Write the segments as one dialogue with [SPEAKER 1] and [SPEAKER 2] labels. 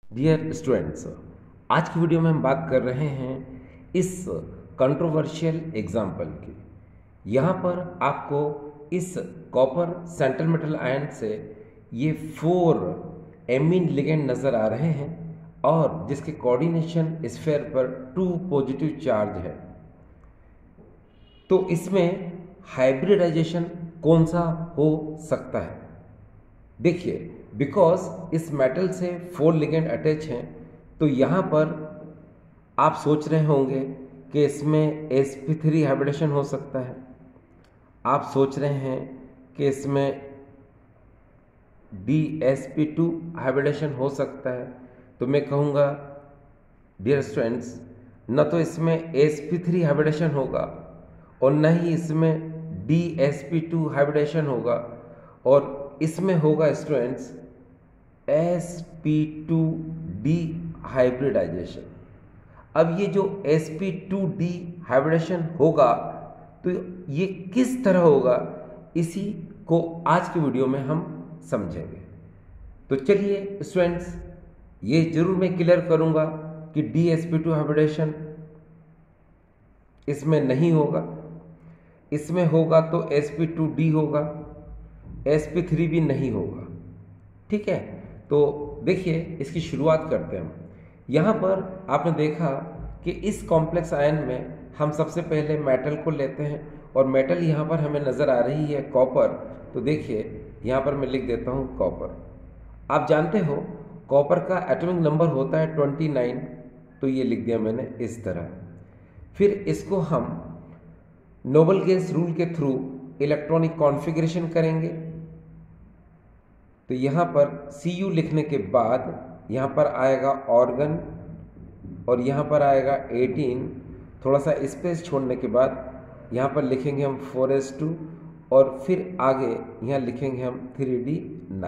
[SPEAKER 1] Dear students, आज की video में हम बात कर रहे हैं इस कंट्रोवर्शियल एग्जाम्पल की। यहाँ पर आपको इस कॉपर सेंट्रल मेटल आयन से ये 4 एमीन लिगेंड नज़र आ रहे हैं और जिसके कोऑर्डिनेशन स्फीयर पर 2 पॉजिटिव चार्ज है। तो इसमें हाइब्रिडाइजेशन कौन सा हो सकता है? देखिए, बिकॉज इस मेटल से 4 लिगेंड अटैच हैं, तो यहाँ पर आप सोच रहे होंगे कि इसमें sp3 हाइब्रिडेशन हो सकता है। आप सोच रहे हैं कि इसमें dsp2 हाइब्रिडेशन हो सकता है। तो मैं कहूँगा डियर स्टूडेंट्स, न तो इसमें sp3 हाइब्रिडेशन होगा और न ही इसमें dsp2 हाइब्रिडेशन होगा, और इसमें होगा स्टूडेंट्स sp2d हाइब्रिडाइजेशन। अब ये जो sp2d हाइब्रिडेशन होगा तो ये किस तरह होगा, इसी को आज की वीडियो में हम समझेंगे। तो चलिए स्टूडेंट्स, ये जरूर मैं क्लियर करूंगा कि dsp2 हाइब्रिडेशन इसमें नहीं होगा। इसमें होगा तो sp2d होगा, sp3 भी नहीं होगा। ठीक है, तो देखिए इसकी शुरुआत करते हैं हम। यहाँ पर आपने देखा कि इस कॉम्प्लेक्स आयन में हम सबसे पहले मेटल को लेते हैं और मेटल यहाँ पर हमें नज़र आ रही है कॉपर। तो देखिए यहाँ पर मैं लिख देता हूँ कॉपर। आप जानते हो कॉपर का एटॉमिक नंबर होता है 29, तो ये लिख दिया मैंने इस तरह। फिर इसको हम नोबल गैस रूल के थ्रू इलेक्ट्रॉनिक कॉन्फ़िगरेशन करेंगे। तो यहाँ पर Cu लिखने के बाद यहाँ पर आएगा ऑर्गन और यहाँ पर आएगा 18। थोड़ा सा स्पेस छोड़ने के बाद यहाँ पर लिखेंगे हम 4s2 और फिर आगे यहाँ लिखेंगे हम 3d9।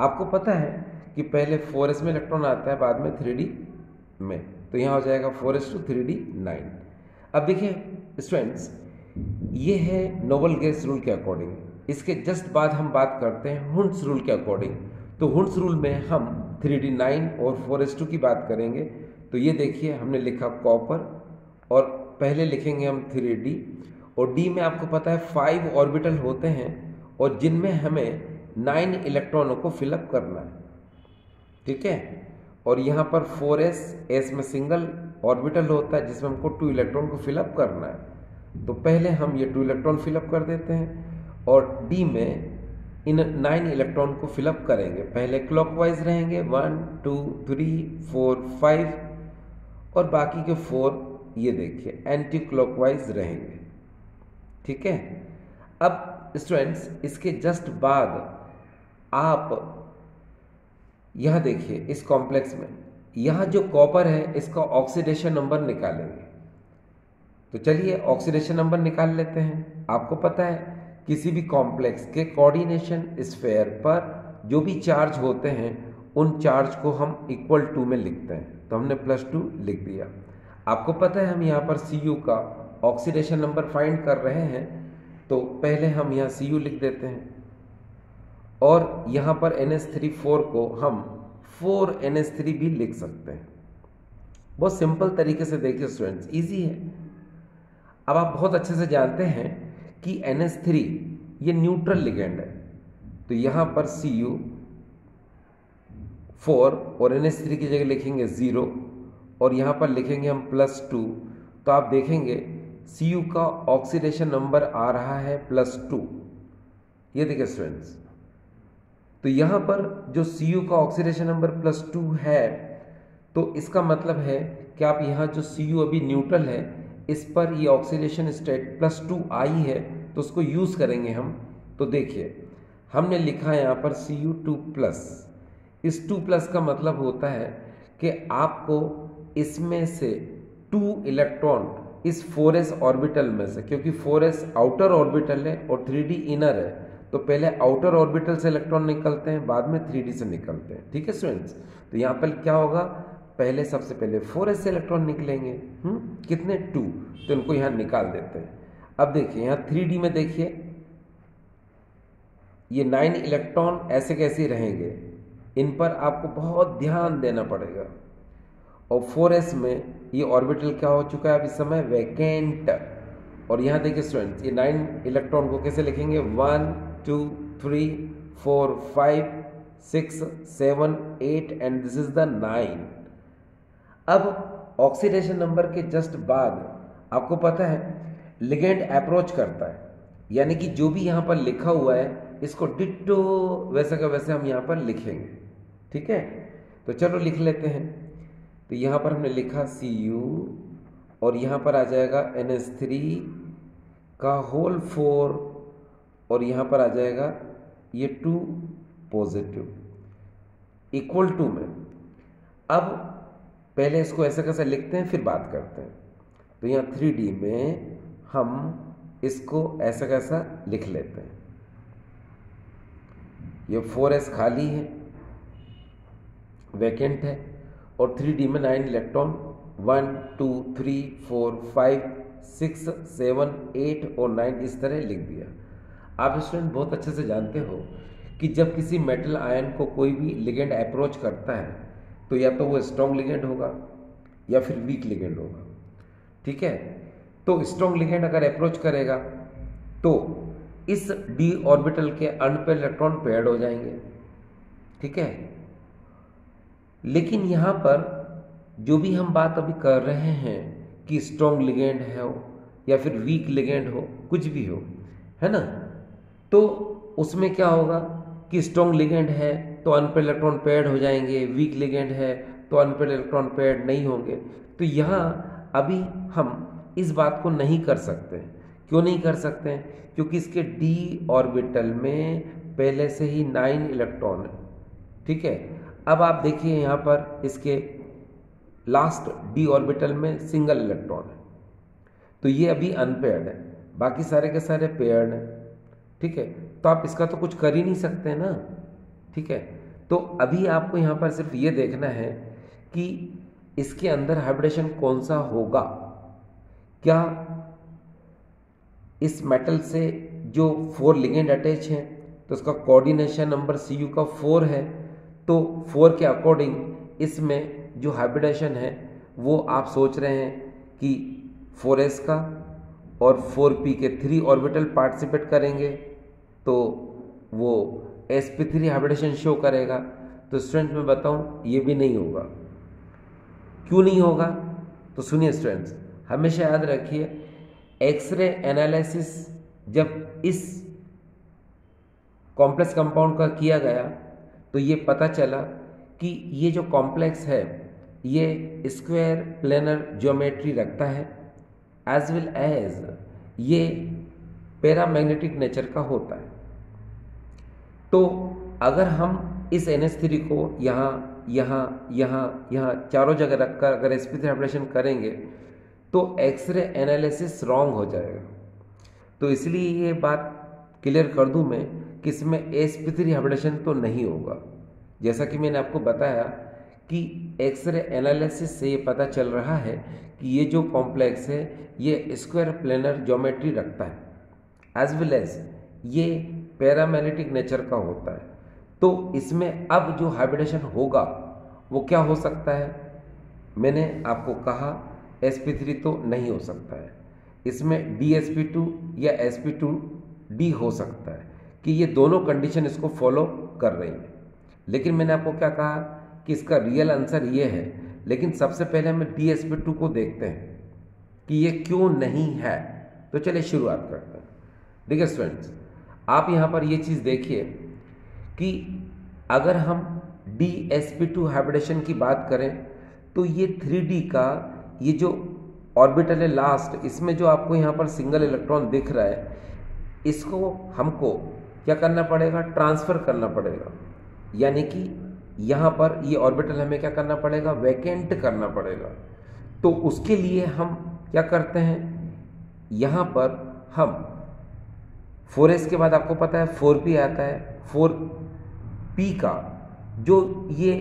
[SPEAKER 1] आपको पता है कि पहले 4s में इलेक्ट्रॉन आता है, बाद में 3d में, तो यहाँ हो जाएगा 4s2 3d9। अब देखिए स्टूडेंट्स, ये है नोबल गैस रूल के अकॉर्डिंग। इसके जस्ट बाद हम बात करते हैं हुंड्स रूल के अकॉर्डिंग। तो हुंड्स रूल में हम 3d9 और 4s2 की बात करेंगे। तो ये देखिए हमने लिखा कॉपर और पहले लिखेंगे हम 3d, और d में आपको पता है 5 ऑर्बिटल होते हैं और जिनमें हमें 9 इलेक्ट्रॉनों को फिलअप करना है। ठीक है, और यहाँ पर 4s में सिंगल ऑर्बिटल होता है जिसमें हमको 2 इलेक्ट्रॉन को फिलअप करना है। तो पहले हम ये 2 इलेक्ट्रॉन फिलअप कर देते हैं और डी में इन 9 इलेक्ट्रॉन को फिलअप करेंगे। पहले क्लॉकवाइज रहेंगे 1 2 3 4 5 और बाकी के 4 ये देखिए एंटी क्लॉकवाइज रहेंगे। ठीक है, अब स्टूडेंट्स इसके जस्ट बाद आप यहाँ देखिए इस कॉम्प्लेक्स में यहाँ जो कॉपर है इसका ऑक्सीडेशन नंबर निकालेंगे। तो चलिए ऑक्सीडेशन नंबर निकाल लेते हैं। आपको पता है किसी भी कॉम्प्लेक्स के कोऑर्डिनेशन स्फीयर पर जो भी चार्ज होते हैं उन चार्ज को हम इक्वल टू में लिखते हैं। तो हमने +2 लिख दिया। आपको पता है हम यहाँ पर Cu का ऑक्सीडेशन नंबर फाइंड कर रहे हैं, तो पहले हम यहाँ Cu लिख देते हैं और यहाँ पर NH3 को हम 4NH3 भी लिख सकते हैं। बहुत सिंपल तरीके से देखिए स्टूडेंट्स, इजी है। अब आप बहुत अच्छे से जानते हैं कि NH3 ये न्यूट्रल लिगेंड है, तो यहाँ पर Cu4 और NH3 की जगह लिखेंगे 0 और यहाँ पर लिखेंगे हम +2। तो आप देखेंगे Cu का ऑक्सीडेशन नंबर आ रहा है +2। ये देखिए स्टूडेंट्स, तो यहाँ पर जो Cu का ऑक्सीडेशन नंबर +2 है, तो इसका मतलब है कि आप यहाँ जो Cu अभी न्यूट्रल है इस पर ये ऑक्सीडेशन स्टेट +2 आई है, तो उसको यूज़ करेंगे हम। तो देखिए हमने लिखा है यहाँ पर Cu2+। इस 2+ का मतलब होता है कि आपको इसमें से 2 इलेक्ट्रॉन इस 4s ऑर्बिटल में से, क्योंकि 4s आउटर ऑर्बिटल है और 3d इनर है, तो पहले आउटर ऑर्बिटल से इलेक्ट्रॉन निकलते हैं, बाद में 3d से निकलते हैं। ठीक है स्टूडेंट्स, तो यहाँ पर क्या होगा, पहले सबसे पहले 4s से इलेक्ट्रॉन निकलेंगे। कितने 2, तो इनको यहाँ निकाल देते हैं। अब देखिए यहाँ 3d में देखिए ये 9 इलेक्ट्रॉन ऐसे कैसे रहेंगे, इन पर आपको बहुत ध्यान देना पड़ेगा। और 4s में ये ऑर्बिटल क्या हो चुका है अब इस समय, वैकेंट। और यहाँ देखिए स्टूडेंट्स, ये 9 इलेक्ट्रॉन को कैसे लिखेंगे, 1 2 3 4 5 6 7 8 एंड दिस इज द 9। अब ऑक्सीडेशन नंबर के जस्ट बाद आपको पता है लिगेंड अप्रोच करता है, यानी कि जो भी यहाँ पर लिखा हुआ है इसको डिट्टो वैसे का वैसे हम यहाँ पर लिखेंगे। ठीक है, तो चलो लिख लेते हैं। तो यहाँ पर हमने लिखा Cu और यहाँ पर आ जाएगा NH3 का होल 4 और यहाँ पर आ जाएगा ये 2 पॉजिटिव इक्वल टू में। अब पहले इसको ऐसा कैसे लिखते हैं फिर बात करते हैं। तो यहाँ 3D में हम इसको ऐसा कैसा लिख लेते हैं, ये 4s खाली है, वैकेंट है, और 3D में 9 इलेक्ट्रॉन 1 2 3 4 5 6 7 8 और 9 इस तरह लिख दिया। आप स्टूडेंट बहुत अच्छे से जानते हो कि जब किसी मेटल आयन को कोई भी लिगेंड अप्रोच करता है तो या तो वो स्ट्रॉन्ग लिगेंड होगा या फिर वीक लिगेंड होगा। ठीक है, तो स्ट्रॉन्ग लिगेंड अगर अप्रोच करेगा तो इस d ऑर्बिटल के अनपेयर्ड इलेक्ट्रॉन पेयर्ड हो जाएंगे। ठीक है, लेकिन यहाँ पर जो भी हम बात अभी कर रहे हैं कि स्ट्रॉन्ग लिगेंड है हो या फिर वीक लिगेंड हो, कुछ भी हो, है ना, तो उसमें क्या होगा कि स्ट्रॉन्ग लिगेंड है तो अनपेयर्ड इलेक्ट्रॉन पेयर्ड हो जाएंगे, वीक लिगेंड है तो अनपेयर्ड इलेक्ट्रॉन पेयर्ड नहीं होंगे। तो यहाँ अभी हम इस बात को नहीं कर सकते। क्यों नहीं कर सकते? क्योंकि इसके d ऑर्बिटल में पहले से ही 9 इलेक्ट्रॉन है। ठीक है, अब आप देखिए यहाँ पर इसके लास्ट d ऑर्बिटल में सिंगल इलेक्ट्रॉन है, तो ये अभी अनपेयर्ड है, बाकी सारे के सारे पेयर्ड हैं। ठीक है, तो आप इसका तो कुछ कर ही नहीं सकते ना। ठीक है, तो अभी आपको यहाँ पर सिर्फ ये देखना है कि इसके अंदर हाइब्रिडेशन कौन सा होगा। क्या इस मेटल से जो 4 लिगेंड अटैच है तो उसका कोऑर्डिनेशन नंबर Cu का 4 है, तो 4 के अकॉर्डिंग इसमें जो हाइब्रिडेशन है वो आप सोच रहे हैं कि 4s का और 4p के 3 ऑर्बिटल पार्टिसिपेट करेंगे तो वो sp3 हाइब्रिडेशन शो करेगा। तो स्टूडेंट मैं बताऊं ये भी नहीं होगा। क्यों नहीं होगा? तो सुनिए स्टूडेंट्स, हमेशा याद रखिए एक्सरे एनालिसिस जब इस कॉम्प्लेक्स कंपाउंड का किया गया तो ये पता चला कि ये जो कॉम्प्लेक्स है ये स्क्वायर प्लेनर ज्योमेट्री रखता है एज वेल एज ये पैरामैग्नेटिक नेचर का होता है। तो अगर हम इस NH3 को यहाँ चारों जगह रखकर अगर sp3 हाइब्रिडेशन करेंगे तो एक्सरे एनालिसिस रॉन्ग हो जाएगा। तो इसलिए ये बात क्लियर कर दूं मैं कि इसमें sp3 हाइब्रिडेशन तो नहीं होगा। जैसा कि मैंने आपको बताया कि एक्सरे एनालिसिस से ये पता चल रहा है कि ये जो कॉम्प्लेक्स है ये स्क्वायर प्लेनर ज्योमेट्री रखता है एज वेल एज ये पैरामैग्नेटिक नेचर का होता है। तो इसमें अब जो हाइब्रिडेशन होगा वो क्या हो सकता है? मैंने आपको कहा sp3 तो नहीं हो सकता है, इसमें dsp2 या sp2d हो सकता है कि ये दोनों कंडीशन इसको फॉलो कर रही है। लेकिन मैंने आपको क्या कहा कि इसका रियल आंसर ये है, लेकिन सबसे पहले हमें dsp2 को देखते हैं कि ये क्यों नहीं है। तो चलिए शुरुआत करते हैं। देखिए स्टूडेंट्स, आप यहाँ पर ये चीज़ देखिए कि अगर हम dsp2 हाइब्रिडेशन की बात करें तो ये 3D का ये जो ऑर्बिटल है लास्ट, इसमें जो आपको यहाँ पर सिंगल इलेक्ट्रॉन दिख रहा है इसको हमको क्या करना पड़ेगा? ट्रांसफ़र करना पड़ेगा। यानी कि यहाँ पर ये ऑर्बिटल हमें क्या करना पड़ेगा? वैकेंट करना पड़ेगा। तो उसके लिए हम क्या करते हैं, यहाँ पर हम 4s के बाद आपको पता है 4p आता है, 4p का जो ये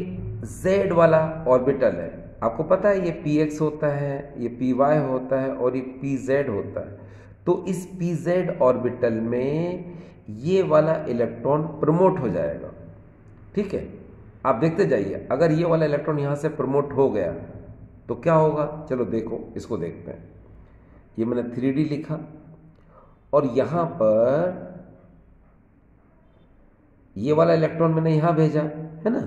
[SPEAKER 1] z वाला ऑर्बिटल है आपको पता है ये px होता है, ये py होता है और ये pz होता है। तो इस pz ऑर्बिटल में ये वाला इलेक्ट्रॉन प्रमोट हो जाएगा। ठीक है, आप देखते जाइए, अगर ये वाला इलेक्ट्रॉन यहाँ से प्रमोट हो गया तो क्या होगा, चलो देखो इसको देखते हैं। ये मैंने 3D लिखा और यहाँ पर ये वाला इलेक्ट्रॉन मैंने यहाँ भेजा है ना,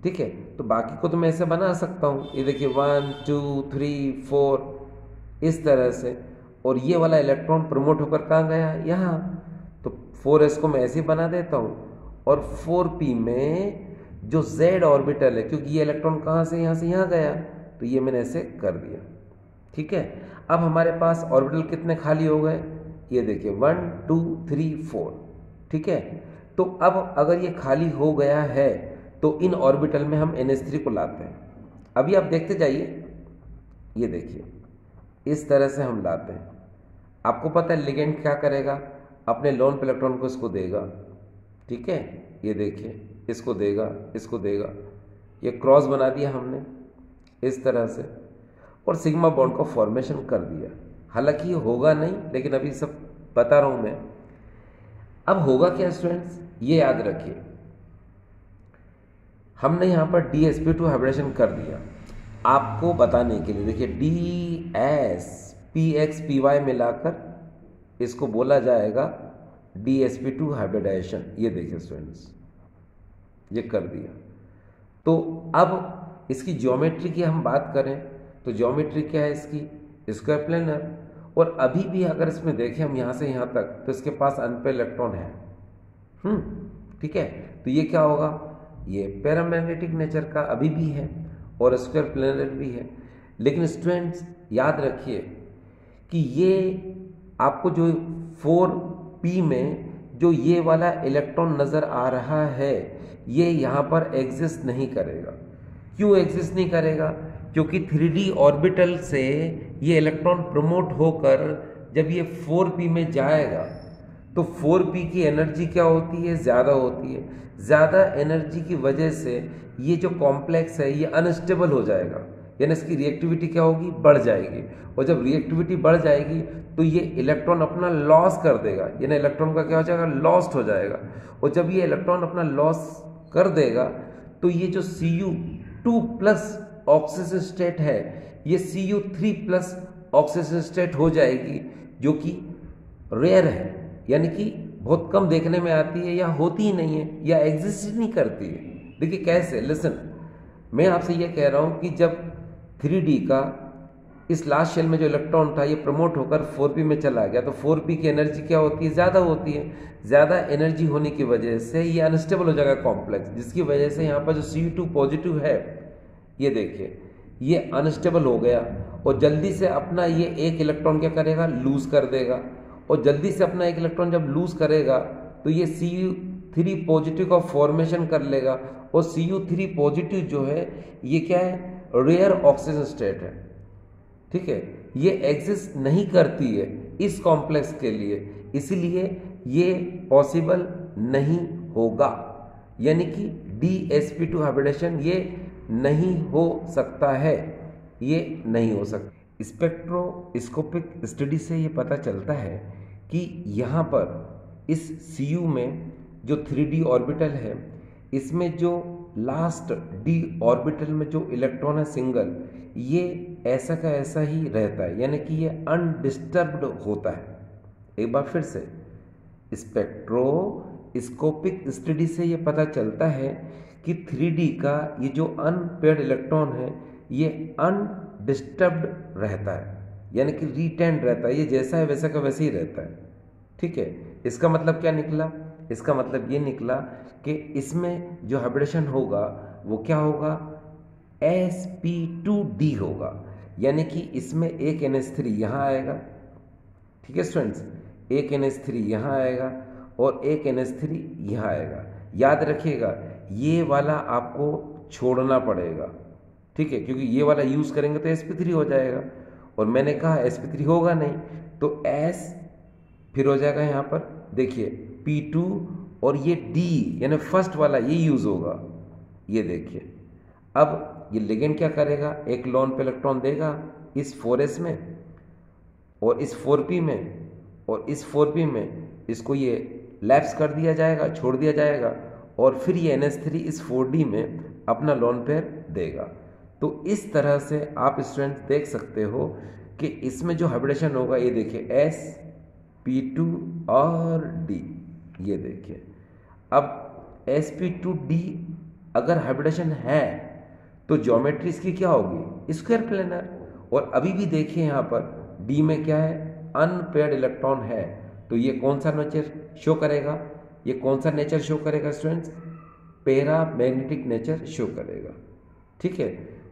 [SPEAKER 1] ठीक है। तो बाकी को तो मैं ऐसे बना सकता हूँ, ये देखिए 1 2 3 4 इस तरह से, और ये वाला इलेक्ट्रॉन प्रमोट होकर कहाँ गया, यहाँ। तो 4s को मैं ऐसे ही बना देता हूँ, और 4p में जो z ऑर्बिटल है, क्योंकि ये इलेक्ट्रॉन कहाँ से यहाँ गया, तो ये मैंने ऐसे कर दिया, ठीक है। अब हमारे पास ऑर्बिटल कितने खाली हो गए, ये देखिए 1 2 3 4, ठीक है। तो अब अगर ये खाली हो गया है तो इन ऑर्बिटल में हम NH3 को लाते हैं। अभी आप देखते जाइए, ये देखिए इस तरह से हम लाते हैं। आपको पता है लिगेंड क्या करेगा, अपने लोन पे इलेक्ट्रॉन को इसको देगा, ठीक है। ये देखिए इसको देगा, इसको देगा, ये क्रॉस बना दिया हमने इस तरह से, और सिग्मा बॉन्ड का फॉर्मेशन कर दिया। हालांकि ये होगा नहीं, लेकिन अभी सब बता रहा हूं मैं। अब होगा क्या स्टूडेंट्स, ये याद रखिए, हमने यहाँ पर DsP2 हाइब्रिडेशन कर दिया आपको बताने के लिए। देखिए DsPx/Py मिलाकर इसको बोला जाएगा DsP2 हाइब्रिडाइजेशन। ये देखिए स्टूडेंट्स, ये कर दिया। तो अब इसकी ज्योमेट्री की हम बात करें तो ज्योमेट्री क्या है इसकी, स्क्वायर प्लेनर। और अभी भी अगर इसमें देखें हम यहाँ से यहाँ तक, तो इसके पास अनपेयर्ड इलेक्ट्रॉन है, ठीक है। तो ये क्या होगा, ये पैरामैग्नेटिक नेचर का अभी भी है और स्क्वायर प्लेनर भी है। लेकिन स्टूडेंट्स याद रखिए कि ये आपको जो 4p में जो ये वाला इलेक्ट्रॉन नज़र आ रहा है, ये यहाँ पर एग्जिस्ट नहीं करेगा। क्यों एग्जिस्ट नहीं करेगा, क्योंकि 3D ऑर्बिटल से ये इलेक्ट्रॉन प्रमोट होकर जब ये 4p में जाएगा तो 4p की एनर्जी क्या होती है, ज़्यादा होती है। ज़्यादा एनर्जी की वजह से ये जो कॉम्प्लेक्स है ये अनस्टेबल हो जाएगा, यानी इसकी रिएक्टिविटी क्या होगी, बढ़ जाएगी। और जब रिएक्टिविटी बढ़ जाएगी तो ये इलेक्ट्रॉन अपना लॉस कर देगा, यानी इलेक्ट्रॉन का क्या हो जाएगा, लॉस्ट हो जाएगा। और जब ये इलेक्ट्रॉन अपना लॉस कर देगा तो ये जो Cu2+ ऑक्सीजन स्टेट है ये Cu3+ ऑक्सीजन स्टेट हो जाएगी, जो कि रेयर है, यानी कि बहुत कम देखने में आती है, या होती ही नहीं है, या एग्जिस्ट ही नहीं करती है। देखिए कैसे, लिसन, मैं आपसे ये कह रहा हूं कि जब 3D का इस लास्ट शेल में जो इलेक्ट्रॉन था ये प्रमोट होकर 4p में चला गया, तो 4p की एनर्जी क्या होती है, ज़्यादा होती है। ज़्यादा एनर्जी होने की वजह से ये अनस्टेबल हो जाएगा कॉम्प्लेक्स, जिसकी वजह से यहाँ पर जो Cu2 पॉजिटिव है, ये देखिए ये अनस्टेबल हो गया, और जल्दी से अपना ये एक इलेक्ट्रॉन क्या करेगा, लूज कर देगा। और जल्दी से अपना एक इलेक्ट्रॉन जब लूज करेगा तो ये Cu3 पॉजिटिव का फॉर्मेशन कर लेगा, और Cu3 पॉजिटिव जो है ये क्या है, रेयर ऑक्सीजन स्टेट है, ठीक है। ये एग्जिस्ट नहीं करती है इस कॉम्प्लेक्स के लिए, इसीलिए ये पॉसिबल नहीं होगा, यानी कि DsP2 हाइब्रिडेशन ये नहीं हो सकता है, ये नहीं हो सकता। स्पेक्ट्रोस्कोपिक स्टडी से ये पता चलता है कि यहाँ पर इस Cu में जो 3D ऑर्बिटल है, इसमें जो लास्ट D ऑर्बिटल में जो इलेक्ट्रॉन है सिंगल, ये ऐसा का ऐसा ही रहता है, यानी कि ये अनडिस्टर्ब्ड होता है। एक बार फिर से, स्पेक्ट्रोस्कोपिक स्टडी से ये पता चलता है कि 3D का ये जो अनपेयर्ड इलेक्ट्रॉन है ये अनडिस्टर्ब्ड रहता है, यानी कि रिटेंड रहता है, ये जैसा है वैसा का वैसे ही रहता है, ठीक है। इसका मतलब क्या निकला, इसका मतलब ये निकला कि इसमें जो हाइब्रिडेशन होगा वो क्या होगा, sp2d होगा, यानी कि इसमें एक NH3 यहाँ आएगा, ठीक है स्टूडेंट्स, एक NH3 यहाँ आएगा और एक NH3 यहाँ आएगा। याद रखिएगा ये वाला आपको छोड़ना पड़ेगा, ठीक है, क्योंकि ये वाला यूज़ करेंगे तो sp3 हो जाएगा, और मैंने कहा sp3 होगा नहीं, तो s फिर हो जाएगा यहाँ पर देखिए p2, और ये d यानी फर्स्ट वाला ये यूज़ होगा। ये देखिए अब ये लिगेंड क्या करेगा, एक लोन पे इलेक्ट्रॉन देगा इस 4s में और इस 4p में, और इस 4p में इसको ये लैप्स कर दिया जाएगा, छोड़ दिया जाएगा, और फिर ये NH3 इस 4D में अपना लोन पेयर देगा। तो इस तरह से आप स्टूडेंट्स देख सकते हो कि इसमें जो हाइब्रिडेशन होगा, ये देखिए sp2 और d, ये देखिए। अब sp2d अगर हाइब्रिडेशन है तो ज्योमेट्री इसकी क्या होगी, स्क्वायर प्लेनर। और अभी भी देखिए यहाँ पर d में क्या है, अनपेयर्ड इलेक्ट्रॉन है, तो ये कौन सा नेचर शो करेगा, ये कौन सा नेचर शो करेगा students, para magnetic nature show करेगा। ठीक है,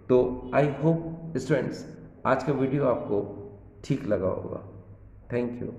[SPEAKER 1] तो आई होप स्टूडेंट्स आज का वीडियो आपको ठीक लगा होगा। Thank you.